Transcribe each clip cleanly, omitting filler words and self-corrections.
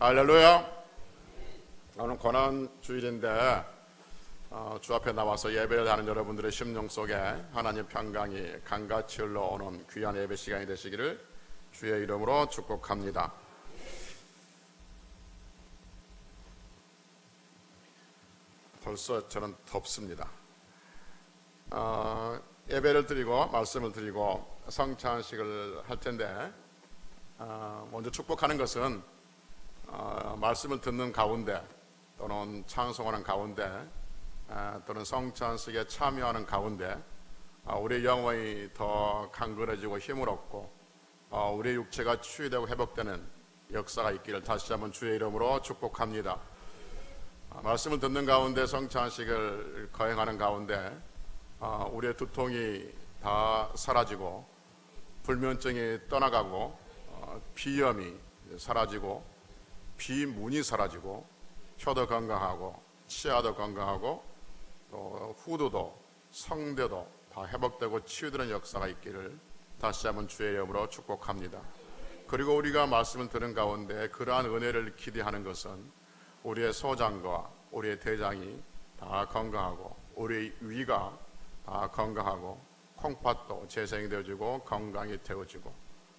할렐루야. 오늘 고난주일인데 주 앞에 나와서 예배를 하는 여러분들의 심령 속에 하나님 평강이 강같이 흘러오는 귀한 예배 시간이 되시기를 주의 이름으로 축복합니다. 벌써 저는 덥습니다. 예배를 드리고 말씀을 드리고 성찬식을 할 텐데 먼저 축복하는 것은 말씀을 듣는 가운데 또는 찬송하는 가운데 또는 성찬식에 참여하는 가운데 우리의 영혼이 더 강건해지고 힘을 얻고 우리의 육체가 치유되고 회복되는 역사가 있기를 다시 한번 주의 이름으로 축복합니다. 말씀을 듣는 가운데 성찬식을 거행하는 가운데 우리의 두통이 다 사라지고 불면증이 떠나가고 비염이 사라지고 비문이 사라지고 혀도 건강하고 치아도 건강하고 또 후두도 성대도 다 회복되고 치유되는 역사가 있기를 다시 한번 주의 이름으로 축복합니다. 그리고 우리가 말씀을 들은 가운데 그러한 은혜를 기대하는 것은 우리의 소장과 우리의 대장이 다 건강하고 우리의 위가 다 건강하고 콩팥도 재생이 되어지고 건강이 되어지고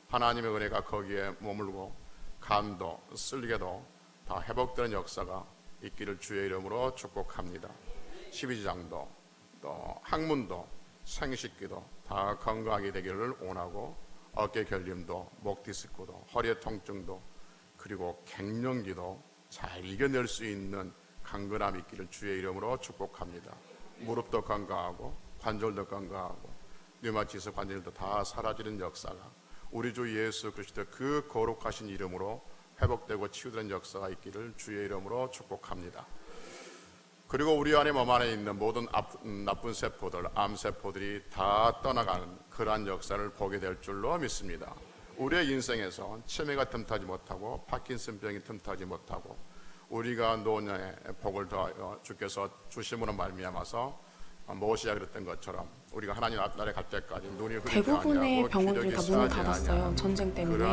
하나님의 은혜가 거기에 머물고 간도 쓸개도 다 회복되는 역사가 있기를 주의 이름으로 축복합니다. 십이지장도 또 항문도 생식기도 다 건강하게 되기를 원하고 어깨 결림도 목 디스크도 허리의 통증도 그리고 갱년기도 잘 이겨낼 수 있는 강건함이 있기를 주의 이름으로 축복합니다. 무릎도 건강하고 관절도 건강하고 류마티스 관절도 다 사라지는 역사가 우리 주 예수 그리스도 그 거룩하신 이름으로 회복되고 치유되는 역사가 있기를 주의 이름으로 축복합니다. 그리고 우리 안에 몸 안에 있는 모든 나쁜 세포들, 암세포들이 다 떠나가는 그러한 역사를 보게 될 줄로 믿습니다. 우리의 인생에서 치매가 틈타지 못하고 파킨슨병이 틈타지 못하고 우리가 노년의 복을 더 주께서 주심으로 말미암아서 모시아 그랬던 것처럼 우리가 하나님 앞날에 갈 때까지 눈이 흐리지 대부분의 병원들이 다 문을 닫았어요. 전쟁 때문에.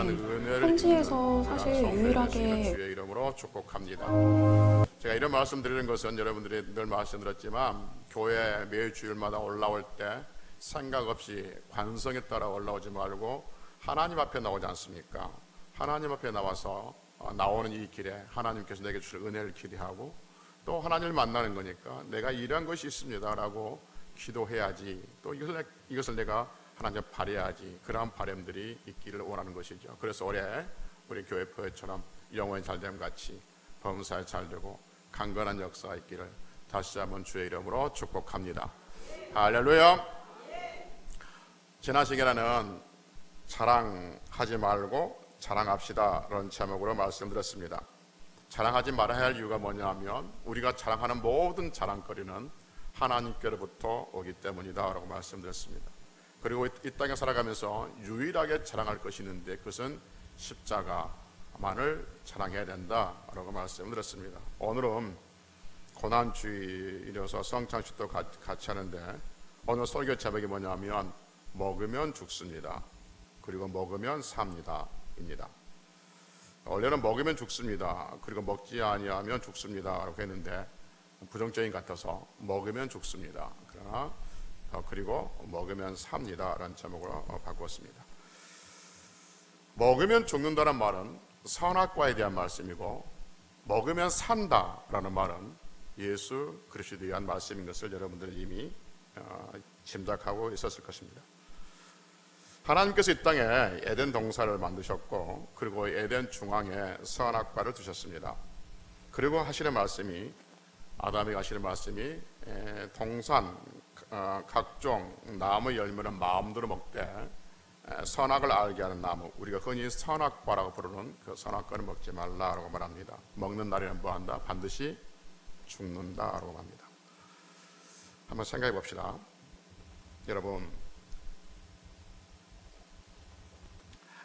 현지에서 사실 유일하게 주의 이름으로 축복합니다. 제가 이런 말씀 드리는 것은 여러분들이 늘 말씀드렸지만 교회 매일 주일마다 올라올 때 생각 없이 관성에 따라 올라오지 말고 하나님 앞에 나오지 않습니까? 하나님 앞에 나와서 나오는 이 길에 하나님께서 내게 주실 은혜를 기대하고 또 하나님을 만나는 거니까 내가 이러한 것이 있습니다 라고 기도해야지 또 이것을 내가 하나님 앞에 바라야지 그러한 바람들이 있기를 원하는 것이죠. 그래서 올해 우리 교회 표회처럼 영혼이 잘됨 같이 범사에 잘되고 강건한 역사가 있기를 다시 한번 주의 이름으로 축복합니다. 할렐루야. 지난 시간에는 자랑하지 말고 자랑합시다 라는 제목으로 말씀드렸습니다. 자랑하지 말아야 할 이유가 뭐냐면 우리가 자랑하는 모든 자랑거리는 하나님께로부터 오기 때문이다 라고 말씀드렸습니다. 그리고 이 땅에 살아가면서 유일하게 자랑할 것이 있는데 그것은 십자가만을 자랑해야 된다 라고 말씀드렸습니다. 오늘은 고난주일이어서 성찬식도 같이 하는데 오늘 설교 제목이 뭐냐면 먹으면 죽습니다. 그리고 먹으면 삽니다 입니다. 원래는 먹으면 죽습니다. 그리고 먹지 아니하면 죽습니다 라고 했는데 부정적인 것 같아서 먹으면 죽습니다. 그러나 그리고 먹으면 삽니다 라는 제목으로 바꾸었습니다. 먹으면 죽는다는 말은 선악과에 대한 말씀이고 먹으면 산다 라는 말은 예수 그리스도에 대한 말씀인 것을 여러분들은 이미 짐작하고 있었을 것입니다. 하나님께서 이 땅에 에덴 동산을 만드셨고 그리고 에덴 중앙에 선악과를 두셨습니다. 그리고 하시는 말씀이 아담에게 하시는 말씀이 동산 각종 나무 열매는 마음대로 먹되 선악을 알게 하는 나무 우리가 흔히 선악과라고 부르는 그 선악과를 먹지 말라라고 말합니다. 먹는 날에는 뭐한다? 반드시 죽는다라고 합니다. 한번 생각해 봅시다. 여러분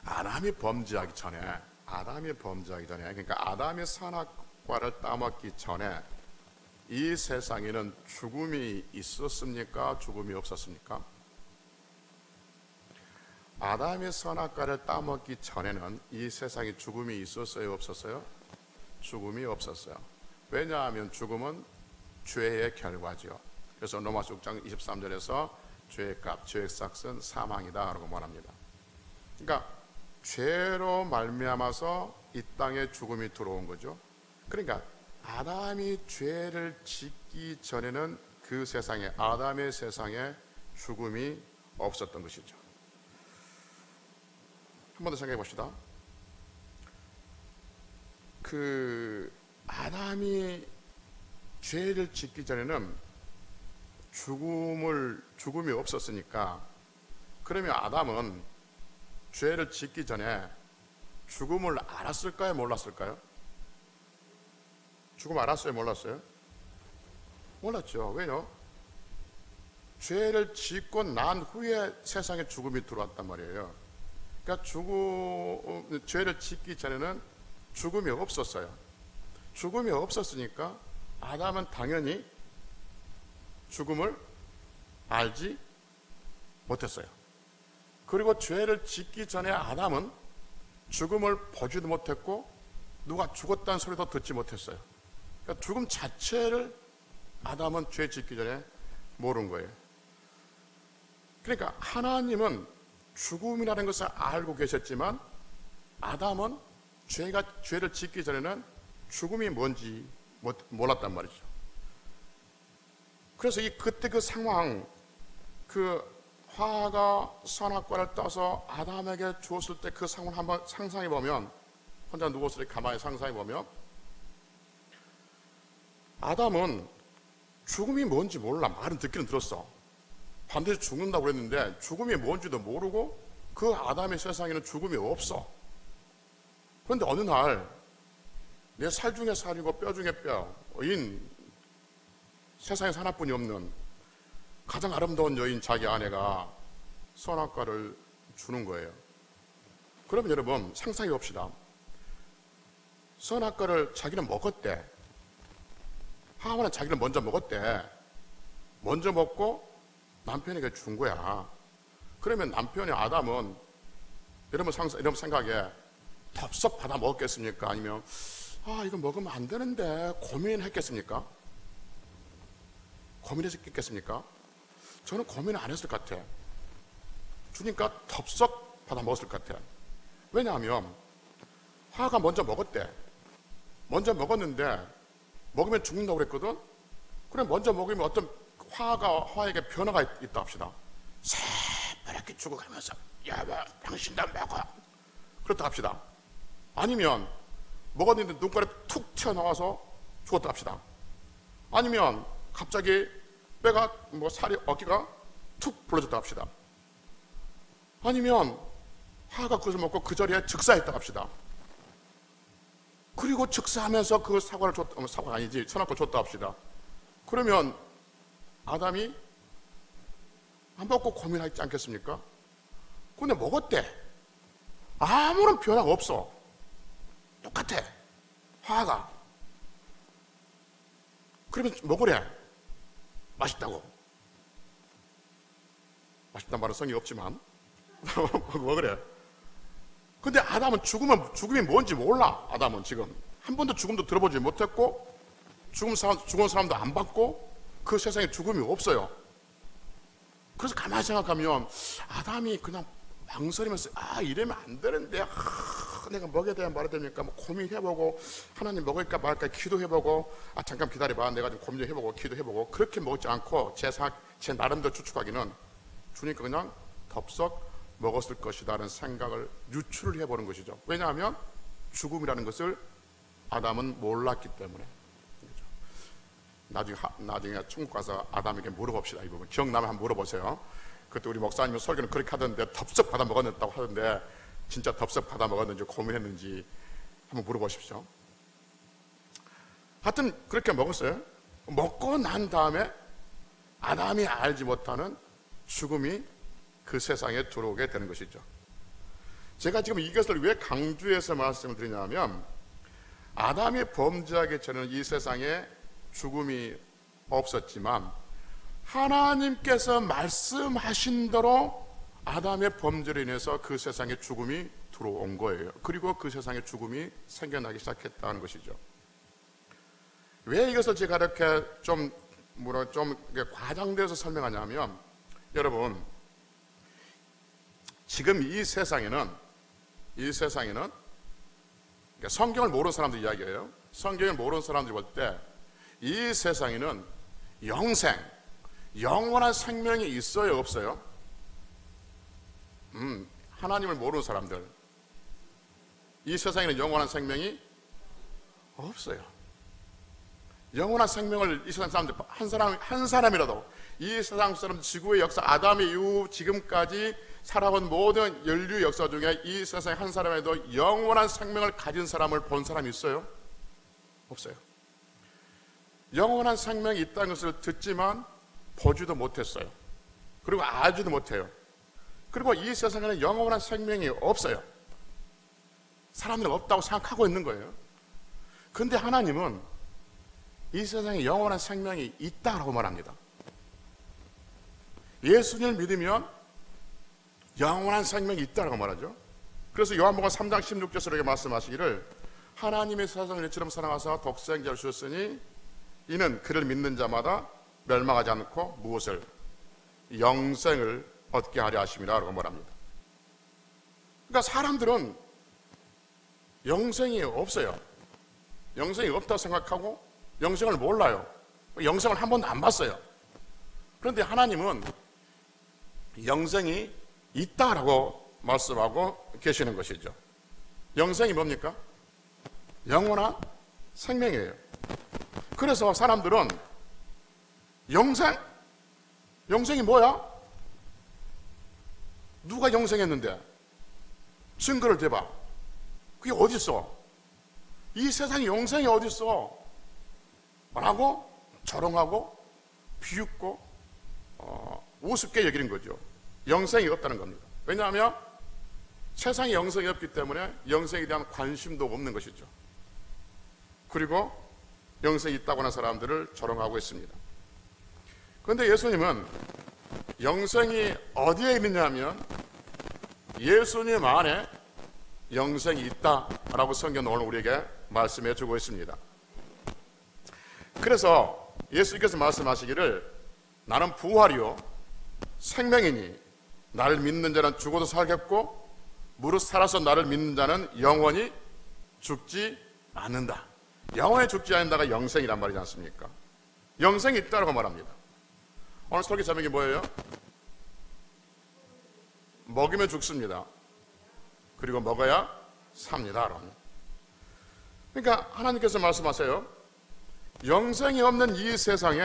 아담이 범죄하기 전에 그러니까 아담이 선악과를 따먹기 전에 이 세상에는 죽음이 있었습니까? 죽음이 없었습니까? 아담의 선악과를 따먹기 전에는 이 세상에 죽음이 있었어요? 없었어요? 죽음이 없었어요. 왜냐하면 죽음은 죄의 결과죠. 그래서 로마서 6장 23절에서 죄의 값, 죄의 삭은 사망이다 라고 말합니다. 그러니까 죄로 말미암아서 이 땅에 죽음이 들어온 거죠. 그러니까 아담이 죄를 짓기 전에는 그 세상에, 아담의 세상에 죽음이 없었던 것이죠. 한 번 더 생각해 봅시다. 그 아담이 죄를 짓기 전에는 죽음이 없었으니까, 그러면 아담은 죄를 짓기 전에 죽음을 알았을까요? 몰랐을까요? 죽음 알았어요? 몰랐어요? 몰랐죠. 왜요? 죄를 짓고 난 후에 세상에 죽음이 들어왔단 말이에요. 그러니까 죄를 짓기 전에는 죽음이 없었어요. 죽음이 없었으니까 아담은 당연히 죽음을 알지 못했어요. 그리고 죄를 짓기 전에 아담은 죽음을 보지도 못했고 누가 죽었다는 소리도 듣지 못했어요. 그러니까 죽음 자체를 아담은 죄 짓기 전에 모른 거예요. 그러니까 하나님은 죽음이라는 것을 알고 계셨지만 아담은 죄를 짓기 전에는 죽음이 뭔지 몰랐단 말이죠. 그래서 그때 그 상황, 그 화가 선악과를 따서 아담에게 주었을 때 그 상황을 한번 상상해 보면, 혼자 누워서 가만히 상상해 보면, 아담은 죽음이 뭔지 몰라. 말은 듣기는 들었어. 반드시 죽는다고 그랬는데 죽음이 뭔지도 모르고 그 아담의 세상에는 죽음이 없어. 그런데 어느 날 내 살 중에 살이고 뼈 중에 뼈인, 세상에 하나뿐이 없는 가장 아름다운 여인 자기 아내가 선악과를 주는 거예요. 그러면 여러분 상상해 봅시다. 선악과를 자기는 먹었대. 하와는 자기는 먼저 먹었대. 먼저 먹고 남편에게 준 거야. 그러면 남편이 아담은 여러분 생각에 덥석 받아 먹었겠습니까? 아니면 이거 먹으면 안 되는데 고민했겠습니까? 고민했겠습니까? 저는 고민 안 했을 것 같아. 주니까 덥석 받아 먹었을 것 같아. 왜냐하면 화가 먼저 먹었대. 먼저 먹었는데 먹으면 죽는다고 그랬거든. 그럼 먼저 먹으면 어떤 화에게 변화가 있다 합시다. 새파랗게 죽어가면서 야봐 당신도 먹어, 그렇다 합시다. 아니면 먹었는데 눈깔에 툭 튀어나와서 죽었다 합시다. 아니면 갑자기 뼈가 살이 어깨가 툭 부러졌다 합시다. 아니면 화가 그것을 먹고 그 자리에 즉사했다 합시다. 그리고 즉사하면서 그 사과를 줬다, 사과가 아니지, 선악과 줬다 합시다. 그러면 아담이 안 먹고 고민하지 않겠습니까? 근데 먹었대. 아무런 변화가 없어. 똑같아. 화가. 그러면 먹으래. 맛있다고. 맛있다는 말은 성의 없지만 먹으래. 근데 아담은 죽음이 뭔지 몰라. 아담은 지금 한 번도 죽음도 들어보지 못했고 죽은 사람도 안 봤고 그 세상에 죽음이 없어요. 그래서 가만히 생각하면 아담이 그냥 망설이면서 이러면 안 되는데 내가 먹여야 되냐 말아야 됩니까? 고민해보고 하나님 먹을까 말까 기도해보고 잠깐 기다려봐, 내가 좀 고민해보고 기도해보고, 그렇게 먹지 않고 제 나름대로 추측하기는 주니까 그냥 덥석 먹었을 것이라는 생각을 유추를 해보는 것이죠. 왜냐하면 죽음이라는 것을 아담은 몰랐기 때문에. 나중에 천국 가서 아담에게 물어봅시다. 이 부분 기억나면 한번 물어보세요. 그때 우리 목사님은 설교는 그렇게 하던데 덥석 받아 먹었다고 하던데 진짜 덥석 받아 먹었는지 고민했는지 한번 물어보십시오. 하여튼 그렇게 먹었어요. 먹고 난 다음에 아담이 알지 못하는 죽음이 그 세상에 들어오게 되는 것이죠. 제가 지금 이것을 왜 강조해서 말씀을 드리냐면, 아담이 범죄하기 전에는 이 세상에 죽음이 없었지만 하나님께서 말씀하신 대로 아담의 범죄로 인해서 그 세상에 죽음이 들어온 거예요. 그리고 그 세상에 죽음이 생겨나기 시작했다는 것이죠. 왜 이것을 제가 이렇게 좀 이렇게 과장되어서 설명하냐면, 여러분, 지금 이 세상에는 그러니까 성경을 모르는 사람들 이야기예요. 성경을 모르는 사람들이 볼 때 이 세상에는 영원한 생명이 있어요, 없어요? 하나님을 모르는 사람들, 이 세상에는 영원한 생명이 없어요. 영원한 생명을 이 세상 사람들 한 사람이라도, 이 세상 사람, 지구의 역사, 아담의 이후 지금까지 살아온 모든 인류 역사 중에 이 세상에 한 사람에도 영원한 생명을 가진 사람을 본 사람이 있어요? 없어요. 영원한 생명이 있다는 것을 듣지만 보지도 못했어요. 그리고 알지도 못해요. 그리고 이 세상에는 영원한 생명이 없어요. 사람들은 없다고 생각하고 있는 거예요. 그런데 하나님은 이 세상에 영원한 생명이 있다라고 말합니다. 예수님을 믿으면 영원한 생명이 있다라고 말하죠. 그래서 요한복음 3장 16절에 이렇게 말씀하시기를, 하나님의 세상을 이처럼 사랑하사 독생자를 주셨으니 이는 그를 믿는 자마다 멸망하지 않고 무엇을? 영생을 얻게 하려 하심이라 라고 말합니다. 그러니까 사람들은 영생이 없어요. 영생이 없다고 생각하고 영생을 몰라요. 영생을 한 번도 안 봤어요. 그런데 하나님은 영생이 있다라고 말씀하고 계시는 것이죠. 영생이 뭡니까? 영원한 생명이에요. 그래서 사람들은 영생이 뭐야? 누가 영생했는데? 증거를 대봐. 그게 어디 있어? 이 세상에 영생이 어디 있어? 라고 조롱하고 비웃고 우습게 여기는 거죠. 영생이 없다는 겁니다. 왜냐하면 세상에 영생이 없기 때문에 영생에 대한 관심도 없는 것이죠. 그리고 영생이 있다고 하는 사람들을 조롱하고 있습니다. 그런데 예수님은 영생이 어디에 있느냐면 예수님 안에 영생이 있다라고 성경은 오늘 우리에게 말씀해 주고 있습니다. 그래서 예수님께서 말씀하시기를, 나는 부활이요 생명이니 나를 믿는 자는 죽어도 살겠고 무릇 살아서 나를 믿는 자는 영원히 죽지 않는다. 영원히 죽지 않는다가 영생이란 말이지 않습니까? 영생이 있다고 말합니다. 오늘 설교 제목이 뭐예요? 먹이면 죽습니다. 그리고 먹어야 삽니다. 그러니까 하나님께서 말씀하세요. 영생이 없는 이 세상에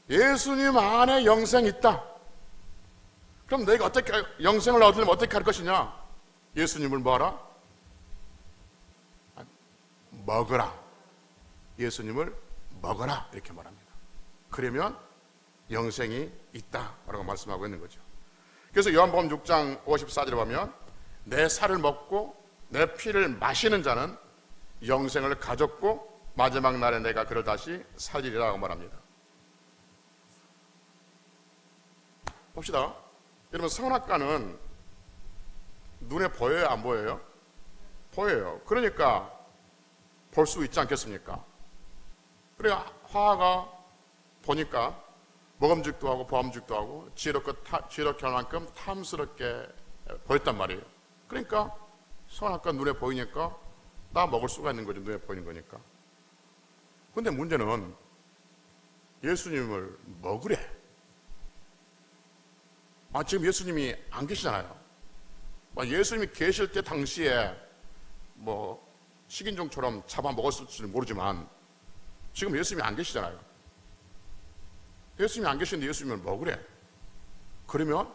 예수님 안에 영생이 있다. 그럼 너희가 어떻게 영생을 얻으려면 어떻게 할 것이냐? 예수님을 뭐하라? 먹어라. 예수님을 먹어라 이렇게 말합니다. 그러면 영생이 있다라고 말씀하고 있는 거죠. 그래서 요한복음 6장 54절에 보면 내 살을 먹고 내 피를 마시는 자는 영생을 가졌고 마지막 날에 내가 그를 다시 살리리라고 말합니다. 봅시다. 여러분, 선악과는 눈에 보여요, 안 보여요? 보여요. 그러니까 볼 수 있지 않겠습니까? 그러니까 화가 보니까 먹음직도 하고 보암직도 하고 지혜롭게 할 만큼 탐스럽게 보였단 말이에요. 그러니까 선악과 눈에 보이니까 나 먹을 수가 있는 거죠. 눈에 보이는 거니까. 근데 문제는 예수님을 먹으래. 지금 예수님이 안 계시잖아요. 예수님이 계실 때 당시에 식인종처럼 잡아 먹었을지 모르지만 지금 예수님이 안 계시잖아요. 예수님이 안 계시는데 예수님을 먹으래. 그러면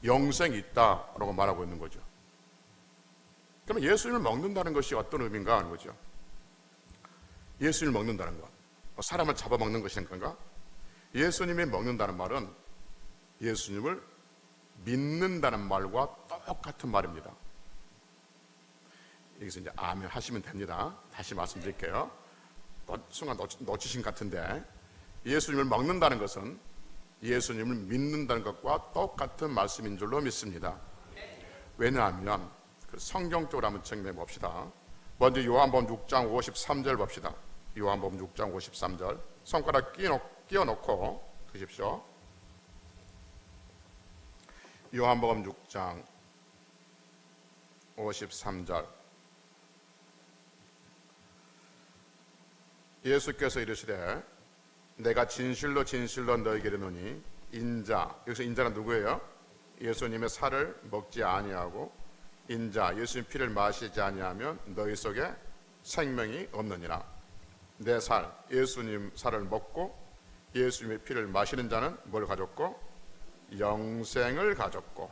영생이 있다라고 말하고 있는 거죠. 그러면 예수님을 먹는다는 것이 어떤 의미인가 하는 거죠. 예수님을 먹는다는 것, 사람을 잡아먹는 것인가? 예수님이 먹는다는 말은 예수님을 믿는다는 말과 똑같은 말입니다. 여기서 이제 아멘 하시면 됩니다. 다시 말씀드릴게요. 순간 놓치신 것 같은데, 예수님을 먹는다는 것은 예수님을 믿는다는 것과 똑같은 말씀인 줄로 믿습니다. 왜냐하면 성경적으로 한번 정리해 봅시다. 먼저 요한복음 6장 53절 봅시다. 요한복음 6장 53절. 손가락 끼워놓고 드십시오. 요한복음 6장 53절. 예수께서 이르시되 내가 진실로 진실로 너희에게 이르노니 인자, 여기서 인자는 누구예요? 예수님의 살을 먹지 아니하고 인자, 예수님 피를 마시지 아니하면 너희 속에 생명이 없느니라. 내 살, 예수님 살을 먹고 예수님의 피를 마시는 자는 뭘 가졌고? 영생을 가졌고,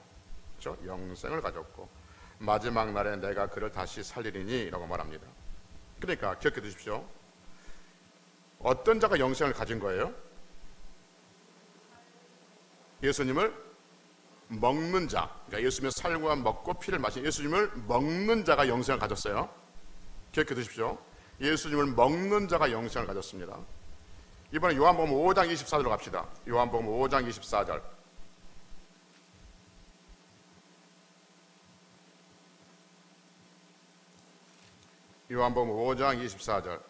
그렇죠? 영생을 가졌고 마지막 날에 내가 그를 다시 살리리니 라고 말합니다. 그러니까 기억해 두십시오. 어떤 자가 영생을 가진 거예요? 예수님을 먹는 자, 그러니까 예수님의 살과 먹고 피를 마신 예수님을 먹는 자가 영생을 가졌어요. 기억해 두십시오. 예수님을 먹는 자가 영생을 가졌습니다. 이번에 요한복음 5장 24절로 갑시다. 요한복음 5장 24절. 요한복음 5장 24절.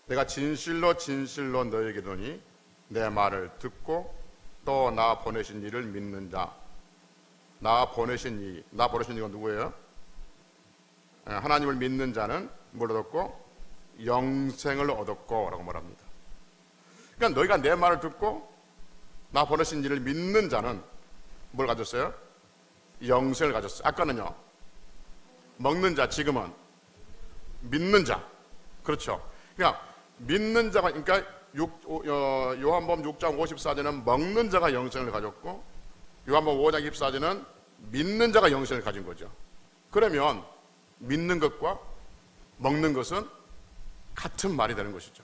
내가 진실로 진실로 너에게 이르노니 내 말을 듣고 또 나 보내신 이를 믿는 자. 나 보내신 이가 누구예요? 하나님을 믿는 자는 뭘 얻었고? 영생을 얻었고 라고 말합니다. 그러니까 너희가 내 말을 듣고 나 보내신 이를 믿는 자는 뭘 가졌어요? 영생을 가졌어요. 아까는요 먹는 자, 지금은 믿는 자. 그렇죠. 그러니까 믿는 자가, 그러니까 요한복음 6장 54절은 먹는 자가 영생을 가졌고 요한복음 5장 24절은 믿는 자가 영생을 가진 거죠. 그러면 믿는 것과 먹는 것은 같은 말이 되는 것이죠.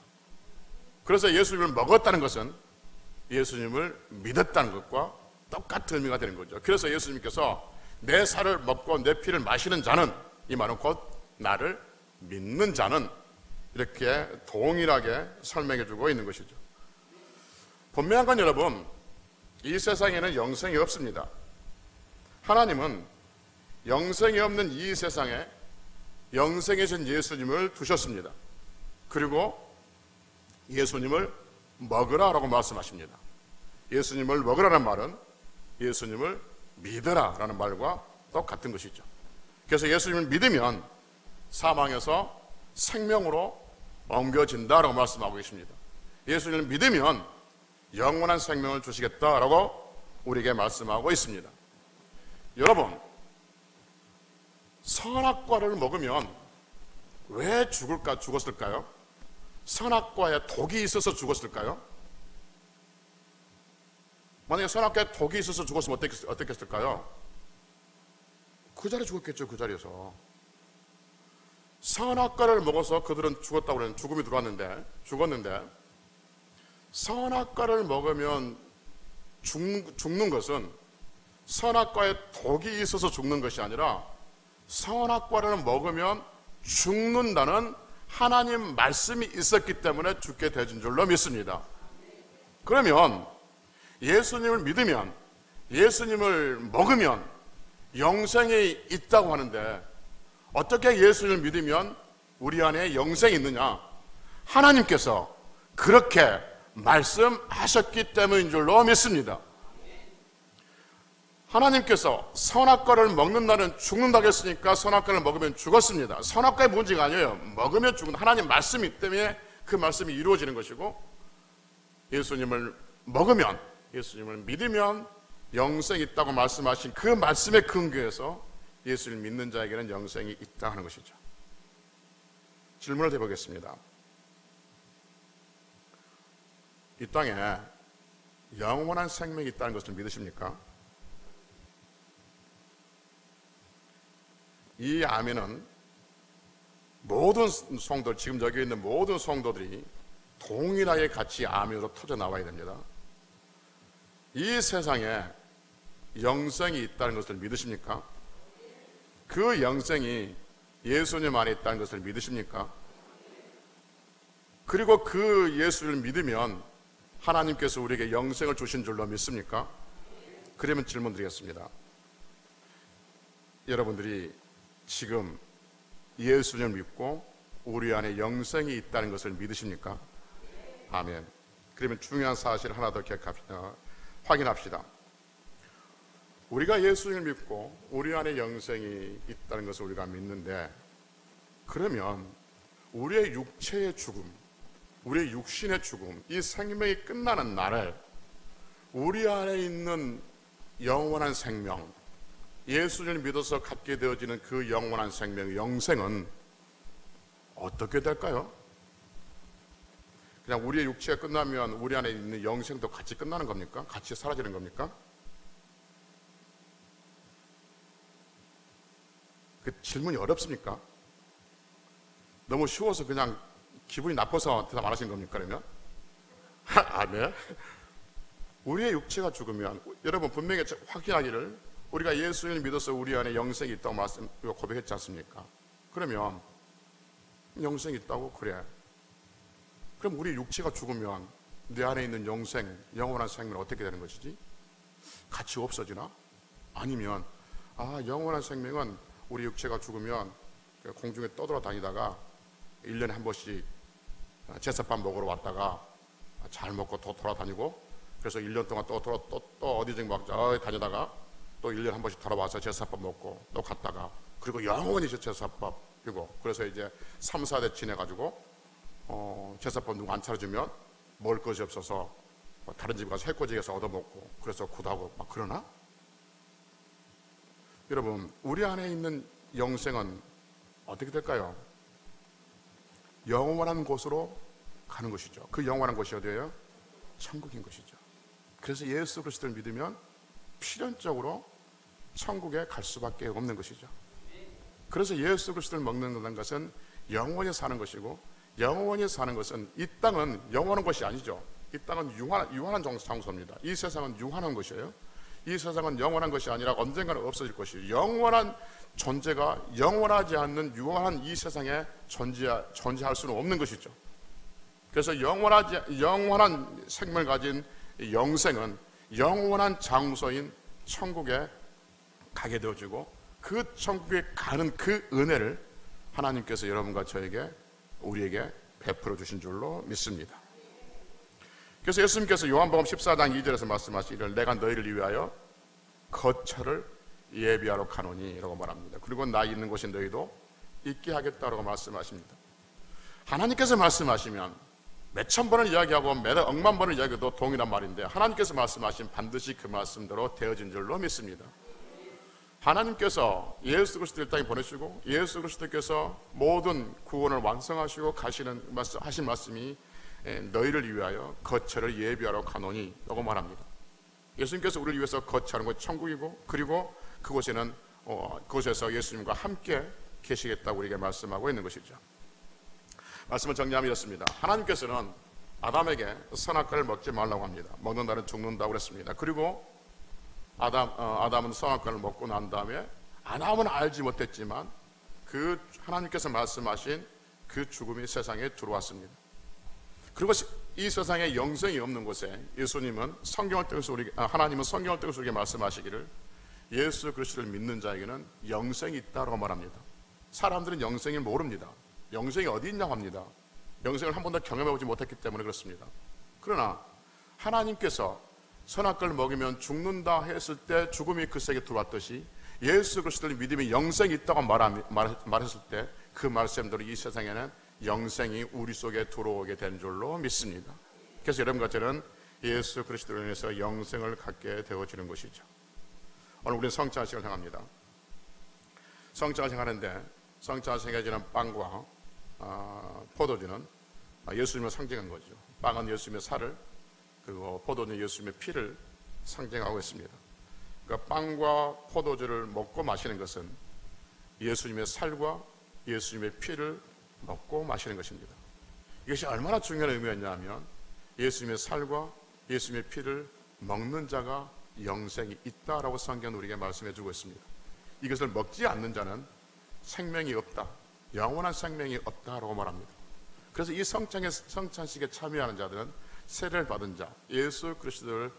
그래서 예수님을 먹었다는 것은 예수님을 믿었다는 것과 똑같은 의미가 되는 거죠. 그래서 예수님께서 내 살을 먹고 내 피를 마시는 자는, 이 말은 곧 나를 믿는 자는, 이렇게 동일하게 설명해 주고 있는 것이죠. 분명한 건 여러분, 이 세상에는 영생이 없습니다. 하나님은 영생이 없는 이 세상에 영생이신 예수님을 두셨습니다. 그리고 예수님을 먹으라라고 말씀하십니다. 예수님을 먹으라는 말은 예수님을 믿으라라는 말과 똑같은 것이죠. 그래서 예수님을 믿으면 사망에서 생명으로 옮겨진다라고 말씀하고 계십니다. 예수님을 믿으면 영원한 생명을 주시겠다라고 우리에게 말씀하고 있습니다. 여러분, 선악과를 먹으면 왜 죽었을까요? 선악과에 독이 있어서 죽었을까요? 만약에 선악과에 독이 있어서 죽었으면 어떻게 했을까요? 그 자리에 죽었겠죠. 그 자리에서. 선악과를 먹어서 그들은 죽었다고 그러는, 죽음이 죽었는데 선악과를 먹으면 죽는 것은 선악과에 독이 있어서 죽는 것이 아니라 선악과를 먹으면 죽는다는 하나님 말씀이 있었기 때문에 죽게 되진 줄로 믿습니다. 그러면 예수님을 믿으면, 예수님을 먹으면 영생이 있다고 하는데 어떻게 예수님을 믿으면 우리 안에 영생이 있느냐? 하나님께서 그렇게 말씀하셨기 때문인 줄로 믿습니다. 하나님께서 선악과를 먹는 날은 죽는다고 했으니까 선악과를 먹으면 죽었습니다. 선악과의 문제가 아니에요. 먹으면 죽는, 하나님 말씀이 때문에 그 말씀이 이루어지는 것이고, 예수님을 먹으면, 예수님을 믿으면 영생이 있다고 말씀하신 그 말씀의 근거에서 예수를 믿는 자에게는 영생이 있다 하는 것이죠. 질문을 해보겠습니다. 이 땅에 영원한 생명이 있다는 것을 믿으십니까? 이 아멘은 모든 성도, 지금 여기 있는 모든 성도들이 동일하게 같이 아멘으로 터져 나와야 됩니다. 이 세상에 영생이 있다는 것을 믿으십니까? 그 영생이 예수님 안에 있다는 것을 믿으십니까? 그리고 그 예수를 믿으면 하나님께서 우리에게 영생을 주신 줄로 믿습니까? 그러면 질문 드리겠습니다. 여러분들이 지금 예수님을 믿고 우리 안에 영생이 있다는 것을 믿으십니까? 아멘. 그러면 중요한 사실 하나 더 확인합시다. 우리가 예수님을 믿고 우리 안에 영생이 있다는 것을 우리가 믿는데, 그러면 우리의 육체의 죽음, 우리의 육신의 죽음, 이 생명이 끝나는 날을 우리 안에 있는 영원한 생명, 예수님을 믿어서 갖게 되어지는 그 영원한 생명, 영생은 어떻게 될까요? 그냥 우리의 육체가 끝나면 우리 안에 있는 영생도 같이 끝나는 겁니까? 같이 사라지는 겁니까? 그 질문이 어렵습니까? 너무 쉬워서 그냥 기분이 나빠서 대답 안 하신 겁니까, 그러면? 아멘. 우리의 육체가 죽으면, 여러분 분명히 확인하기를, 우리가 예수님을 믿어서 우리 안에 영생이 있다고 고백했지 않습니까? 그러면 영생이 있다고? 그래. 그럼 우리 육체가 죽으면 내 안에 있는 영생, 영원한 생명은 어떻게 되는 것이지? 같이 없어지나? 아니면 영원한 생명은 우리 육체가 죽으면 공중에 떠돌아다니다가 1년에 한 번씩 제사밥 먹으러 왔다가 잘 먹고 또 돌아다니고, 그래서 1년 동안 또 어디든지 막 다니다가 또 1년에 한 번씩 돌아와서 제사밥 먹고 또 갔다가, 그리고 영원히 제사밥 그리고, 그래서 이제 3, 4대 지내가지고 제사밥 누구 안 차려주면 먹을 것이 없어서 다른 집 가서 해코지에서 얻어먹고, 그래서 굿하고 막 그러나? 여러분, 우리 안에 있는 영생은 어떻게 될까요? 영원한 곳으로 가는 것이죠. 그 영원한 곳이 어디예요? 천국인 것이죠. 그래서 예수 그리스도를 믿으면 필연적으로 천국에 갈 수밖에 없는 것이죠. 그래서 예수 그리스도를 먹는 것은 영원히 사는 것이고, 영원히 사는 것은, 이 땅은 영원한 것이 아니죠. 이 땅은 유한한 장소입니다. 이 세상은 유한한 것이에요. 이 세상은 영원한 것이 아니라 언젠가는 없어질 것이에요. 영원한 존재가 영원하지 않는 유한한 이 세상에 존재할 수는 없는 것이죠. 그래서 영원한 생명을 가진 영생은 영원한 장소인 천국에 가게 되어지고, 그 천국에 가는 그 은혜를 하나님께서 여러분과 우리에게 베풀어 주신 줄로 믿습니다. 그래서 예수님께서 요한복음 14장 2절에서 말씀하시기를, 내가 너희를 위하여 거처를 예비하러 가노니 라고 말합니다. 그리고 나 있는 곳에 너희도 있게 하겠다라고 말씀하십니다. 하나님께서 말씀하시면 몇천 번을 이야기하고 몇 억만 번을 이야기해도 동일한 말인데, 하나님께서 말씀하시면 반드시 그 말씀대로 되어진 줄로 믿습니다. 하나님께서 예수 그리스도를 땅에 보내시고, 예수 그리스도께서 모든 구원을 완성하시고 하신 말씀이 너희를 위하여 거처를 예비하러 가노니 라고 말합니다. 예수님께서 우리를 위해서 거처하는 곳이 천국이고, 그리고 그곳에서 예수님과 함께 계시겠다고 우리에게 말씀하고 있는 것이죠. 말씀을 정리하면 이렇습니다. 하나님께서는 아담에게 선악과를 먹지 말라고 합니다. 먹는다는 죽는다고 그랬습니다. 그리고 아담은 선악과를 먹고 난 다음에, 아담은 알지 못했지만 그 하나님께서 말씀하신 그 죽음이 세상에 들어왔습니다. 그리고 이 세상에 영생이 없는 곳에 하나님은 성경을 통해서 우리에게 말씀하시기를, 예수 그리스도를 믿는 자에게는 영생이 있다고 말합니다. 사람들은 영생을 모릅니다. 영생이 어디 있냐고 합니다. 영생을 한 번도 경험해보지 못했기 때문에 그렇습니다. 그러나 하나님께서 선악과를 먹으면 죽는다 했을 때 죽음이 그 세계에 들어왔듯이, 예수 그리스도를 믿으면 영생이 있다고 말했을 때 그 말씀대로 이 세상에는 영생이 우리 속에 들어오게 된 줄로 믿습니다. 그래서 여러분과 저는 예수 그리스도로 인해서 영생을 갖게 되어지는 것이죠. 오늘 우리는 성찬식을 향합니다. 성찬식을 하는데, 성찬식에 지는 빵과 포도주는 예수님을 상징한 거죠. 빵은 예수님의 살을, 그리고 포도주는 예수님의 피를 상징하고 있습니다. 그러니까 빵과 포도주를 먹고 마시는 것은 예수님의 살과 예수님의 피를 먹고 마시는 것입니다. 이것이 얼마나 중요한 의미였냐면, 예수님의 살과 예수님의 피를 먹는 자가 영생이 있다라고 성경은 우리에게 말씀해 주고 있습니다. 이것을 먹지 않는 자는 생명이 없다, 영원한 생명이 없다라고 말합니다. 그래서 이 성찬식에 참여하는 자들은 세례를 받은 자, 예수 그리스도를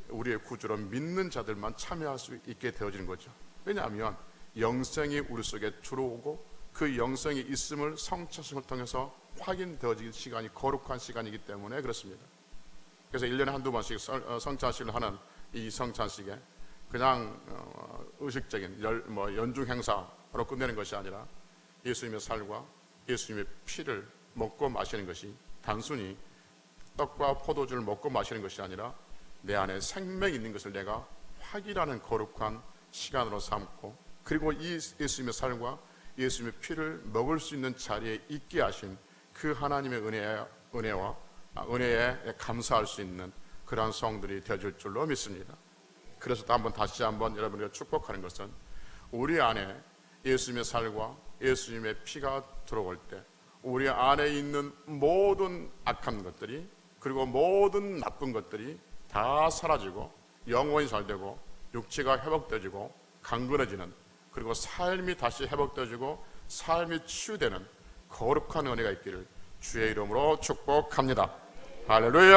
우리의 구주로 믿는 자들만 참여할 수 있게 되어지는 거죠. 왜냐하면 영생이 우리 속에 들어오고 그 영생이 있음을 성찬식을 통해서 확인되어지는 시간이 거룩한 시간이기 때문에 그렇습니다. 그래서 1년에 한두 번씩 성찬식을 하는 이 성찬식에 그냥 의식적인 연중 행사로 끝내는 것이 아니라 예수님의 살과 예수님의 피를 먹고 마시는 것이 단순히 떡과 포도주를 먹고 마시는 것이 아니라 내 안에 생명이 있는 것을 내가 확인하는 거룩한 시간으로 삼고, 그리고 이 예수님의 살과 예수님의 피를 먹을 수 있는 자리에 있게 하신 그 하나님의 은혜에 감사할 수 있는 그러한 성들이 되어질 줄로 믿습니다. 그래서 다시 한번 여러분들과 축복하는 것은 우리 안에 예수님의 살과 예수님의 피가 들어올 때 우리 안에 있는 모든 악한 것들이, 그리고 모든 나쁜 것들이 다 사라지고 영혼이 잘되고 육체가 회복되어지고 강건해지는, 그리고 삶이 다시 회복되어지고 삶이 치유되는 거룩한 은혜가 있기를 주의 이름으로 축복합니다. 할렐루야.